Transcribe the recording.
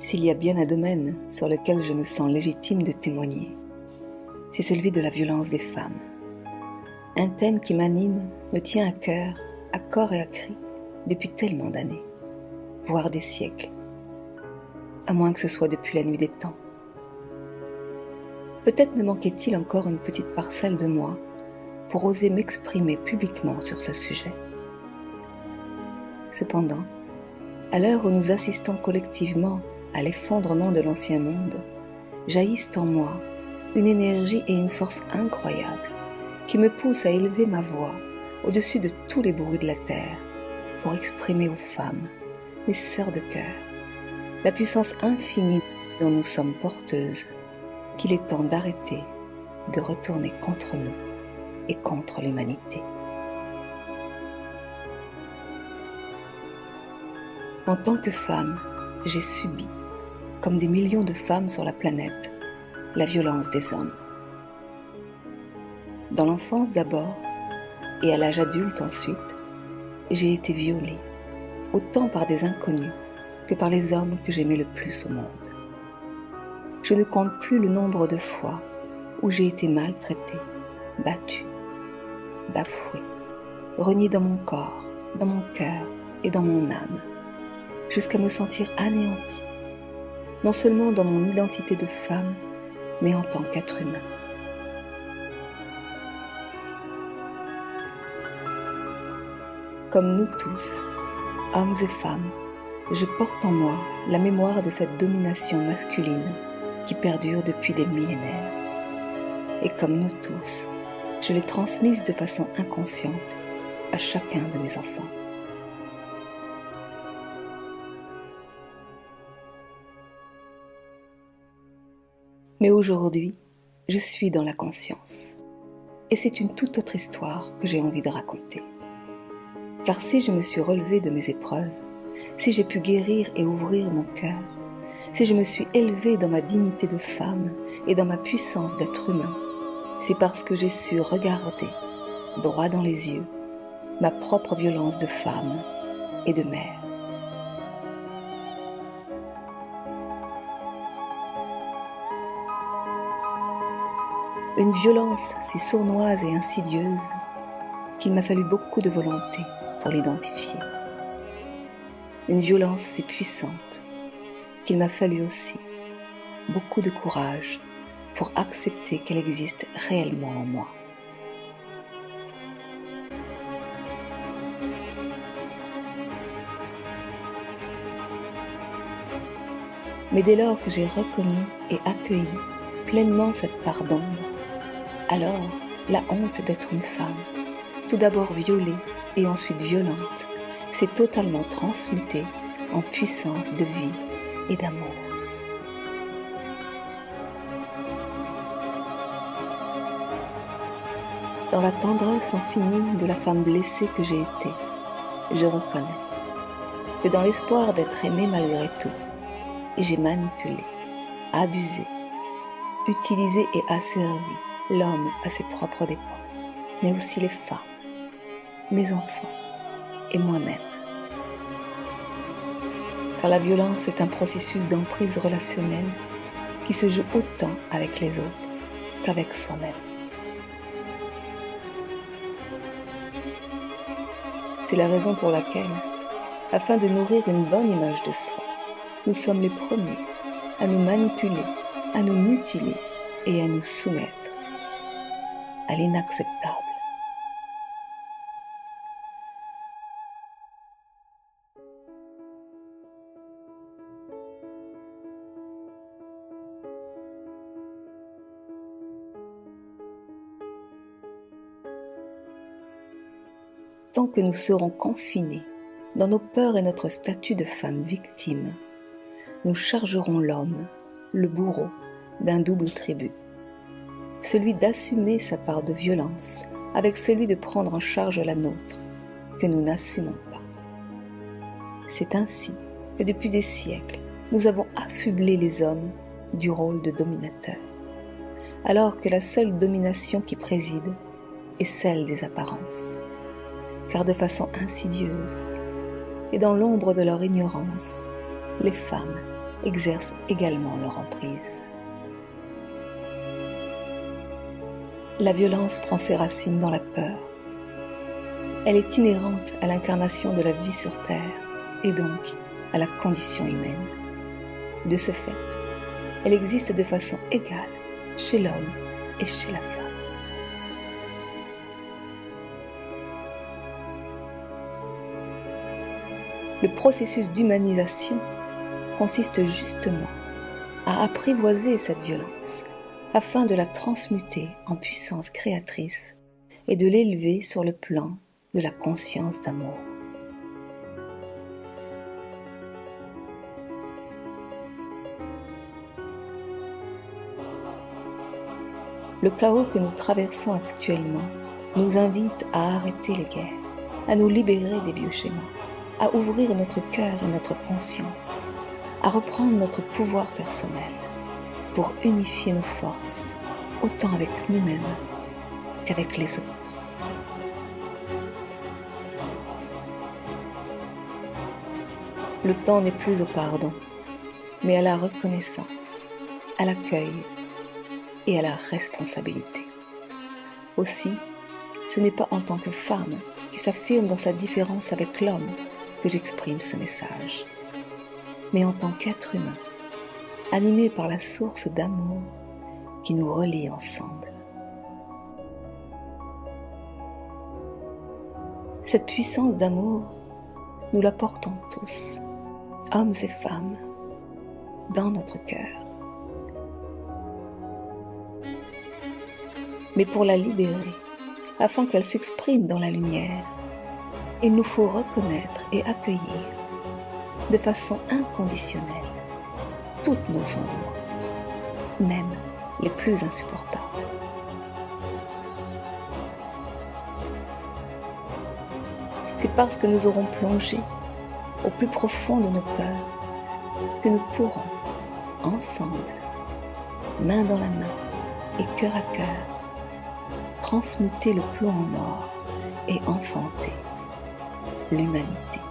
S'il y a bien un domaine sur lequel je me sens légitime de témoigner, c'est celui de la violence des femmes. Un thème qui m'anime, me tient à cœur, à corps et à cri, depuis tellement d'années, voire des siècles, à moins que ce soit depuis la nuit des temps. Peut-être me manquait-il encore une petite parcelle de moi pour oser m'exprimer publiquement sur ce sujet. Cependant, à l'heure où nous assistons collectivement à l'effondrement de l'ancien monde, jaillissent en moi une énergie et une force incroyables qui me poussent à élever ma voix au-dessus de tous les bruits de la terre pour exprimer aux femmes, mes sœurs de cœur, la puissance infinie dont nous sommes porteuses, qu'il est temps d'arrêter de retourner contre nous et contre l'humanité. En tant que femme, j'ai subi, comme des millions de femmes sur la planète, la violence des hommes. Dans l'enfance d'abord, et à l'âge adulte ensuite, j'ai été violée, autant par des inconnus que par les hommes que j'aimais le plus au monde. Je ne compte plus le nombre de fois où j'ai été maltraitée, battue, bafouée, reniée dans mon corps, dans mon cœur et dans mon âme, jusqu'à me sentir anéantie, non seulement dans mon identité de femme, mais en tant qu'être humain. Comme nous tous, hommes et femmes, je porte en moi la mémoire de cette domination masculine qui perdure depuis des millénaires. Et comme nous tous, je l'ai transmise de façon inconsciente à chacun de mes enfants. Mais aujourd'hui, je suis dans la conscience. Et c'est une toute autre histoire que j'ai envie de raconter. Car si je me suis relevée de mes épreuves, si j'ai pu guérir et ouvrir mon cœur, si je me suis élevée dans ma dignité de femme et dans ma puissance d'être humain, c'est parce que j'ai su regarder, droit dans les yeux, ma propre violence de femme et de mère. Une violence si sournoise et insidieuse qu'il m'a fallu beaucoup de volonté pour l'identifier. Une violence si puissante qu'il m'a fallu aussi beaucoup de courage pour accepter qu'elle existe réellement en moi. Mais dès lors que j'ai reconnu et accueilli pleinement cette part d'ombre, alors la honte d'être une femme, tout d'abord violée et ensuite violente, s'est totalement transmutée en puissance de vie et d'amour. Dans la tendresse infinie de la femme blessée que j'ai été, je reconnais que dans l'espoir d'être aimée malgré tout, j'ai manipulé, abusé, utilisé et asservi l'homme à ses propres dépens, mais aussi les femmes, mes enfants et moi-même. Car la violence est un processus d'emprise relationnelle qui se joue autant avec les autres qu'avec soi-même. C'est la raison pour laquelle, afin de nourrir une bonne image de soi, nous sommes les premiers à nous manipuler, à nous mutiler et à nous soumettre à l'inacceptable. Tant que nous serons confinés dans nos peurs et notre statut de femme victime, nous chargerons l'homme, le bourreau, d'un double tribut. Celui d'assumer sa part de violence avec celui de prendre en charge la nôtre, que nous n'assumons pas. C'est ainsi que depuis des siècles, nous avons affublé les hommes du rôle de dominateur, alors que la seule domination qui préside est celle des apparences. Car de façon insidieuse, et dans l'ombre de leur ignorance, les femmes exercent également leur emprise. La violence prend ses racines dans la peur. Elle est inhérente à l'incarnation de la vie sur Terre et donc à la condition humaine. De ce fait, elle existe de façon égale chez l'homme et chez la femme. Le processus d'humanisation consiste justement à apprivoiser cette violence afin de la transmuter en puissance créatrice et de l'élever sur le plan de la conscience d'amour. Le chaos que nous traversons actuellement nous invite à arrêter les guerres, à nous libérer des vieux schémas, à ouvrir notre cœur et notre conscience, à reprendre notre pouvoir personnel pour unifier nos forces, autant avec nous-mêmes qu'avec les autres. Le temps n'est plus au pardon, mais à la reconnaissance, à l'accueil et à la responsabilité. Aussi, ce n'est pas en tant que femme qui s'affirme dans sa différence avec l'homme que j'exprime ce message, mais en tant qu'être humain, animé par la source d'amour qui nous relie ensemble. Cette puissance d'amour, nous la portons tous, hommes et femmes, dans notre cœur. Mais pour la libérer, afin qu'elle s'exprime dans la lumière, il nous faut reconnaître et accueillir de façon inconditionnelle toutes nos ombres, même les plus insupportables. C'est parce que nous aurons plongé au plus profond de nos peurs que nous pourrons, ensemble, main dans la main et cœur à cœur, transmuter le plomb en or et enfanter l'humanité.